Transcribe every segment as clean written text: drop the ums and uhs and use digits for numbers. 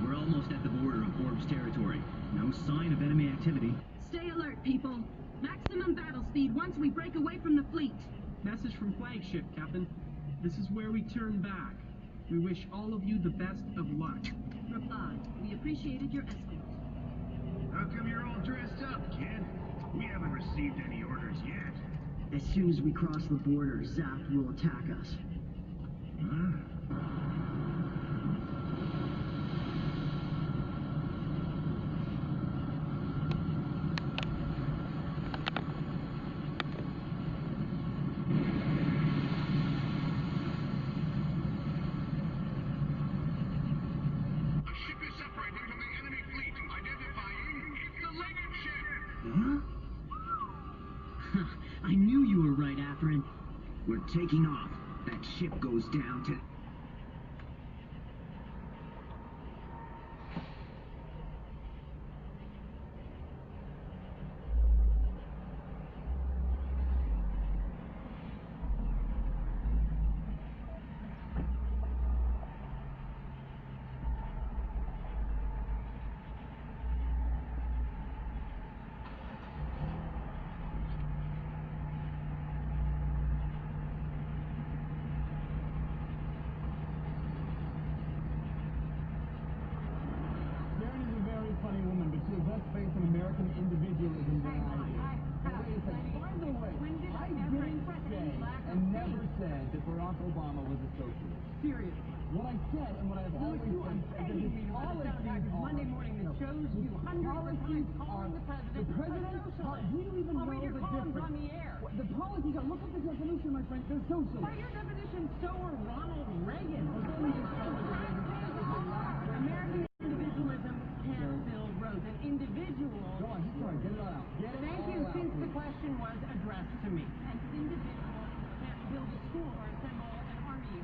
We're almost at the border of Orb's territory. No sign of enemy activity. Stay alert, people. Maximum battle speed once we break away from the fleet. Message from flagship, Captain. This is where we turn back. We wish all of you the best of luck. Reply. We appreciated your escort. How come you're all dressed up, kid? We haven't received any orders yet. As soon as we cross the border, Zaft will attack us. Huh? I knew you were right, Athrun. We're taking off. That ship goes down to... Funny woman, but she has less faith in American individualism than I do. Wait a second. By the way, I didn't say and never said that Barack Obama was a socialist. Seriously. What I said and what I've always said is that his policies are... Monday morning that shows you hundreds of times calling the president a socialist. Do you even know the difference? On the air. The policies are... Look at the definition, my friend. They're socialist. By your definition, so are Ronald Reagan. American individualism can't build roads. An individual... Go on, keep going. Get it all out. Thank you, since the question was addressed to me. An individual can't build a school or assemble an army.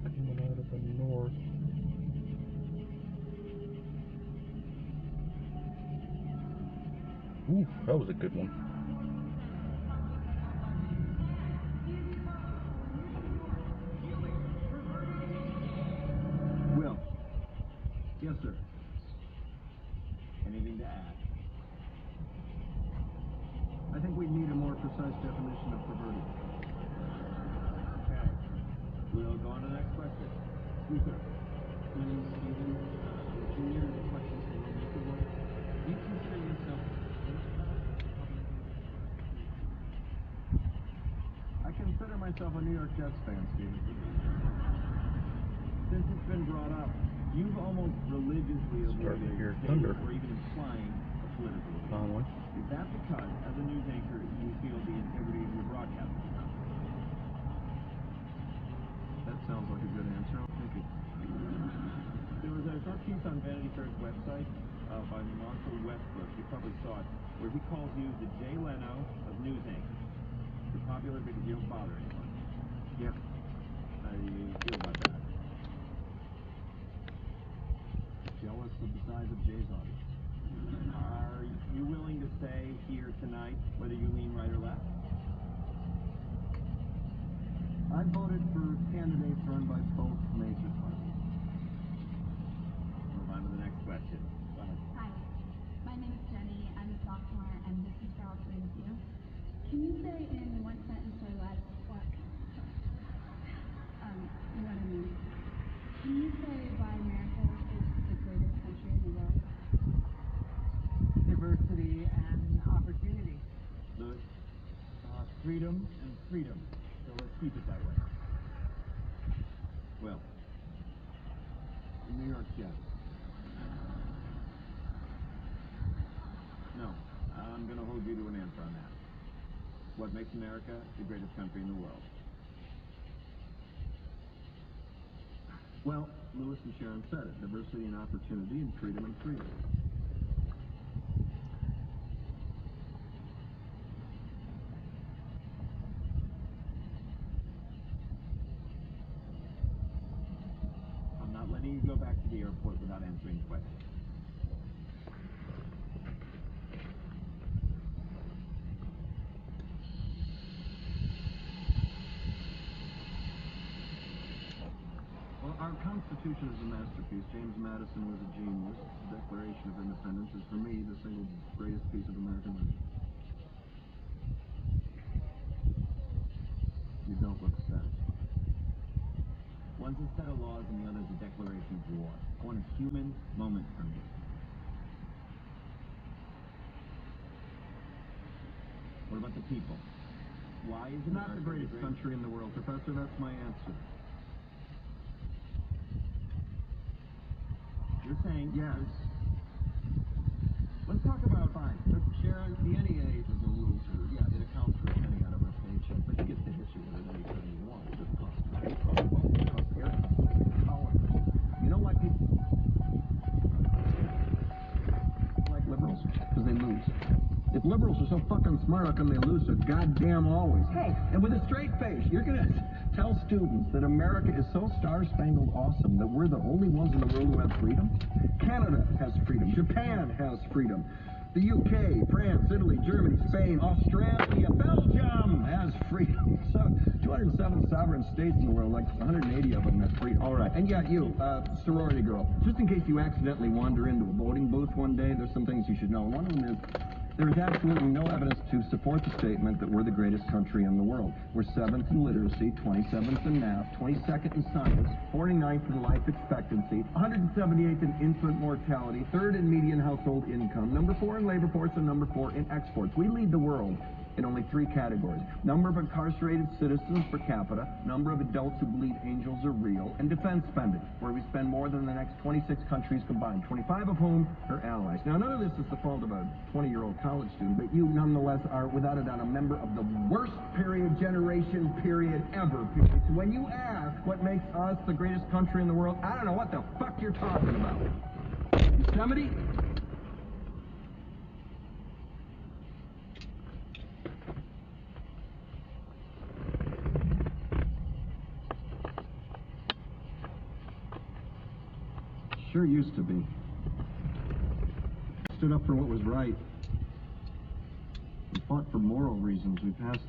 Coming out of the north. Ooh, that was a good one. Will. Yes, sir. Anything to add? I think we need a more precise definition of perverted. Okay. We'll go on to the next question. Yes, sir. My name is Stephen. Junior. The question is for Mr. Wood. Do you consider yourself I consider myself a New York Jets fan, Stephen. Since it's been brought up, you've almost religiously avoided Thunder. or even implying a political view. Conway. Is that because, as a news anchor, you feel the integrity of your broadcasting? That sounds like a good answer. Thank you. There was a short piece on Vanity Fair's website by Marshall Westbrook. You probably saw it, where he calls you the Jay Leno of news anchors. You're popular because you don't bother anyone. Yeah. How do you feel about that? Jealous of the size of Jay's audience. Are you willing to say here tonight whether you lean right or left? I voted for candidates run by both major parties. Move on to the next question. Hi, my name is Jenny. I'm a sophomore, and this is for all three of you. Can you say in one sentence or less what? You know what I mean. Can you say why America is the greatest country in the world? Diversity and opportunity. Lewis? Freedom and freedom. So let's keep it that way. Well, New York Jets. No, I'm going to hold you to an answer on that. What makes America the greatest country in the world? Well, Lewis and Sharon said it. Diversity and opportunity and freedom and freedom. I'm not letting you go back to the airport without answering the question. Well, our Constitution is a masterpiece. James Madison was a genius. The Declaration of Independence is, for me, the single greatest piece of American literature. You don't look satisfied. One's a set of laws and the other's a declaration of war. I want a human moment from you. What about the people? Why is it Not the greatest country in the world, Professor. That's my answer. You're saying Yes. Let's talk about Fine. But Sharon, the NEA is a loser. Yeah, it accounts for a penny out of our paycheck, but you get to hit you with it anytime you want. It doesn't cost money. You know why people like liberals? Because they lose. If liberals are so fucking smart, how come they lose so goddamn always? Hey, and with a straight face, you're gonna tell students that America is so star-spangled awesome that we're the only ones in the world who have freedom? Canada has freedom. Japan has freedom. The UK, France, Italy, Germany, Spain, Australia, Belgium has freedom. So 207 sovereign states in the world, like 180 of them have freedom. All right. And yet you, sorority girl, just in case you accidentally wander into a voting booth one day, there's some things you should know. One of them is there is absolutely no evidence to support the statement that we're the greatest country in the world. We're 7th in literacy, 27th in math, 22nd in science, 49th in life expectancy, 178th in infant mortality, 3rd in median household income, number 4 in labor force, and number 4 in exports. We lead the world in only 3 categories: number of incarcerated citizens per capita, number of adults who believe angels are real, and defense spending, where we spend more than the next 26 countries combined, 25 of whom are allies. Now, none of this is the fault of a 20-year-old college student, but you nonetheless are, without a doubt, a member of the worst generation ever. So when you ask what makes us the greatest country in the world, I don't know what the fuck you're talking about. Yosemite? Sure used to be. Stood up for what was right. We fought for moral reasons. We passed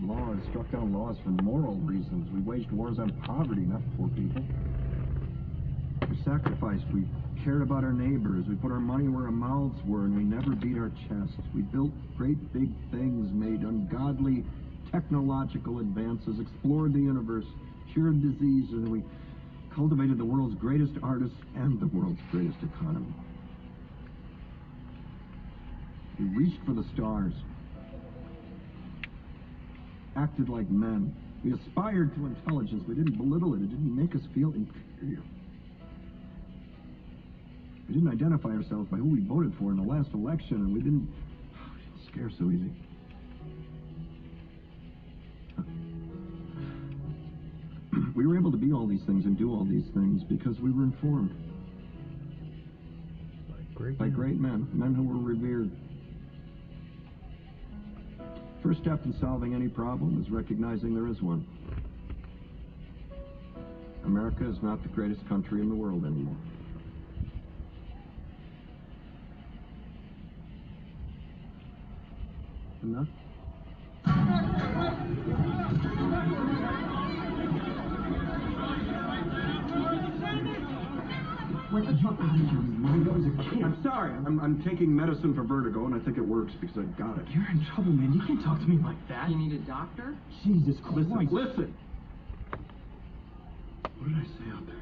laws, struck down laws for moral reasons. We waged wars on poverty, not poor people. We sacrificed. We cared about our neighbors. We put our money where our mouths were, and we never beat our chest. We built great big things, made ungodly technological advances, explored the universe, cured diseases, and we cultivated the world's greatest artists and the world's greatest economy. We reached for the stars, acted like men. We aspired to intelligence. We didn't belittle it. It didn't make us feel inferior. We didn't identify ourselves by who we voted for in the last election, and we didn't scare so easy. We were able to be all these things and do all these things because we were informed by great men, men who were revered. First step in solving any problem is recognizing there is one. America is not the greatest country in the world anymore. Enough? What the fuck was you? I'm sorry. I'm taking medicine for vertigo, and I think it works because I got it. You're in trouble, man. You can't talk to me like that. You need a doctor? Jesus Christ. Listen. What did I say out there?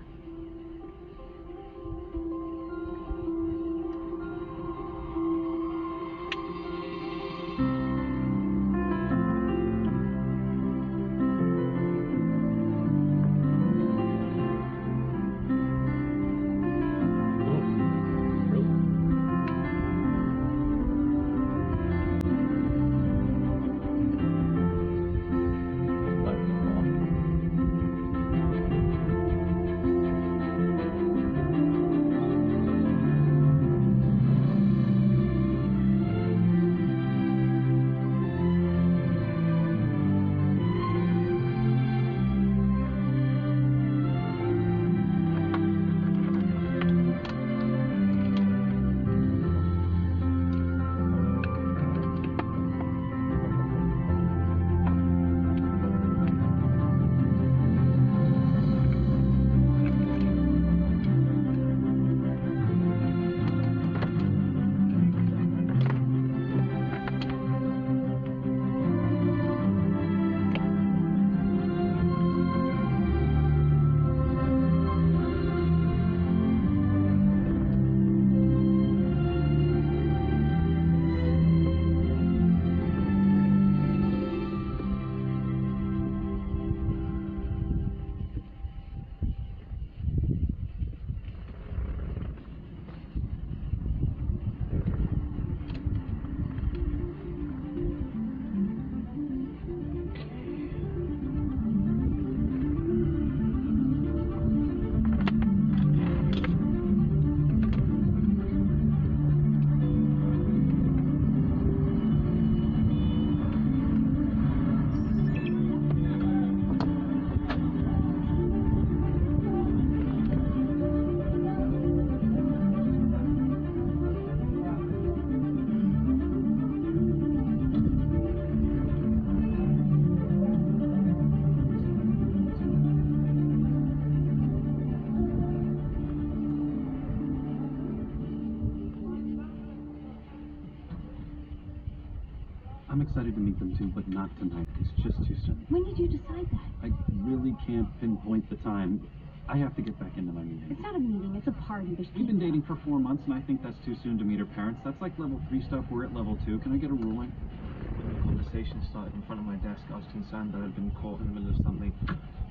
excited to meet them too, but not tonight. It's just too soon. When did you decide that? I really can't pinpoint the time. I have to get back into my meeting. It's not a meeting, it's a party. There's We've been pizza. dating for 4 months, and I think that's too soon to meet her parents. That's like level 3 stuff. We're at level 2. Can I get a ruling? When the conversation started in front of my desk, I was concerned that I'd been caught in the middle of something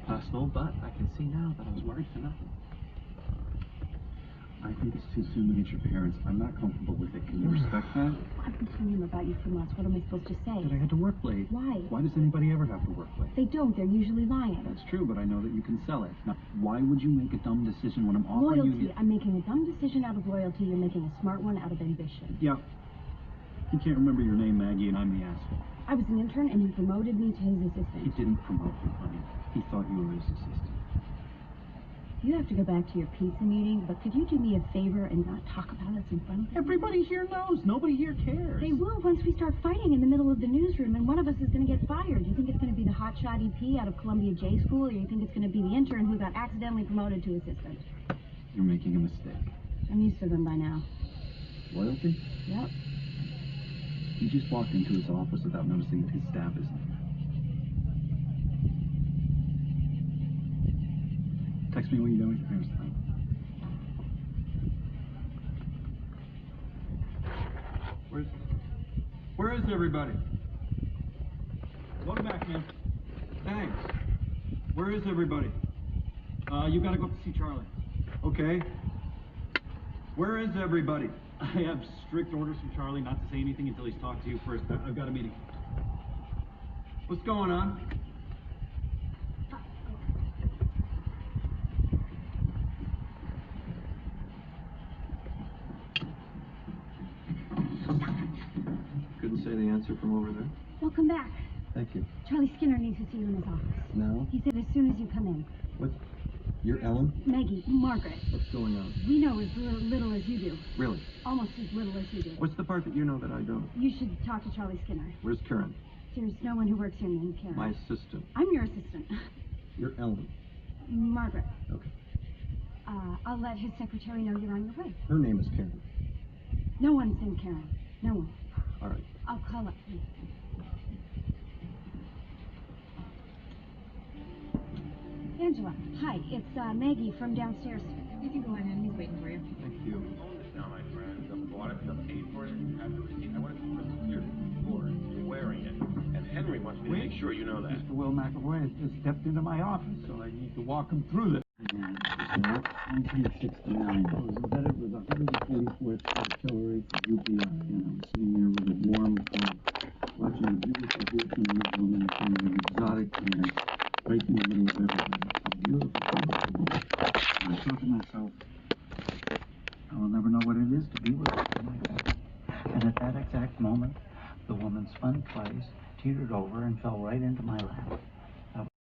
personal, but I can see now that I was worried for nothing. I think it's too soon to meet your parents. I'm not comfortable with it. Can you respect that? I've been telling them about you for months. What am I supposed to say? That I had to work late. Why? Why does anybody ever have to work late? They don't. They're usually lying. That's true, but I know that you can sell it. Now, why would you make a dumb decision when I'm offering Loyalty. you... I'm making a dumb decision out of loyalty. You're making a smart one out of ambition. Yeah. You can't remember your name, Maggie, and I'm the asshole. I was an intern, and he promoted me to his He assistant. didn't promote you, honey. He thought you were his assistant. You have to go back to your pizza meeting, but could you do me a favor and not talk about us in front of them? Everybody here knows. Nobody here cares. They will once we start fighting in the middle of the newsroom, and one of us is going to get fired. Do you think it's going to be the hotshot EP out of Columbia J School, or you think it's going to be the intern who got accidentally promoted to assistant? You're making a mistake. I'm used to them by now. Loyalty? Yep. He just walked into his office without noticing that his staff isn't there. Text me when you're done with your parents tonight. Where is everybody? Welcome back, man. Thanks. Where is everybody? You gotta go up to see Charlie. Okay. Where is everybody? I have strict orders from Charlie not to say anything until he's talked to you first. I've got a meeting. What's going on? Couldn't say the answer from over there. Welcome back. Thank you. Charlie Skinner needs to see you in his office. Now? He said as soon as you come in. What? You're Ellen? Maggie, Margaret. What's going on? We know as little as you do. Really? Almost as little as you do. What's the part that you know that I don't? You should talk to Charlie Skinner. Where's Karen? There's no one who works here named Karen. My assistant. I'm your assistant. You're Ellen. Margaret. Okay. I'll let his secretary know you're on your way. Her name is Karen. No one's named Karen. No one. All right. I'll call up. Angela, hi. It's Maggie from downstairs. You can go in and he's waiting for you. Thank you. Now, my friend, the bought it, the paid for it, had the receipt. I want to keep it here. You're wearing it. And Henry wants me to make sure you know that. Mr. Will McAvoy has just stepped into my office, so I need to walk him through this. 1969. I was embedded with 144th Artillery for UPI, and I was sitting there with a warm cup, watching a beautiful Vietnamese woman from an exotic dance right in the middle of everything. A beautiful, beautiful woman. And I thought to myself, I will never know what it is to be with someone like that. And at that exact moment, the woman spun twice, teetered over, and fell right into my lap.